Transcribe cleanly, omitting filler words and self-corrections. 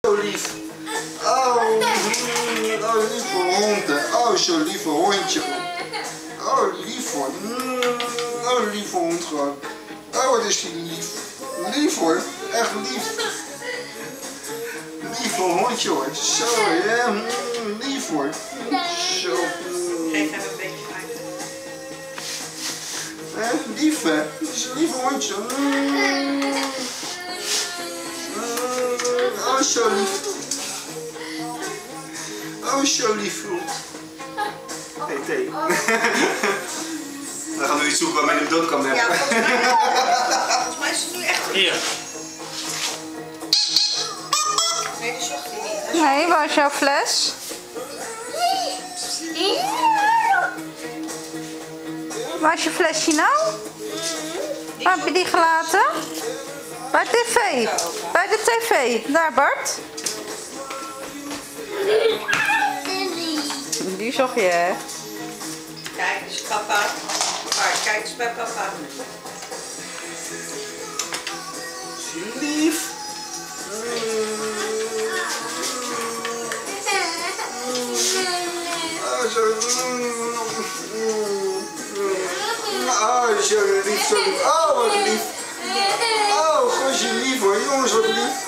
Zo lief. Oh, lieve hond. Oh, zo lieve hondje. Oh, lief hoor. Oh, lieve hond gewoon. Oh, wat is die lief. Lief hoor. Echt lief. Lieve hondje hoor. Zo, ja. Lief hoor. Zo. Geef hem een beetje uit. Lief hè. Het is een lieve hondje. Oh, zo lief. Oh, zo lief. Hey, Thee. Dan gaan we iets zoeken waarmee je hem dood kan hebben. Ja, volgens mij is het nu echt. Hier. Nee, die zocht hij niet. Nee, waar is jouw fles? Waar is je flesje nou? Waar heb je die gelaten? Bij de tv. Bij de tv. Daar, Bart. Die zocht je, hè? Kijk eens, papa. Bart, kijk eens bij papa. Lief. Oh, zo. Oh, zo lief, zo lief. Oh, wat lief. Oh, gosje lief hoor. Jongens, wat lief.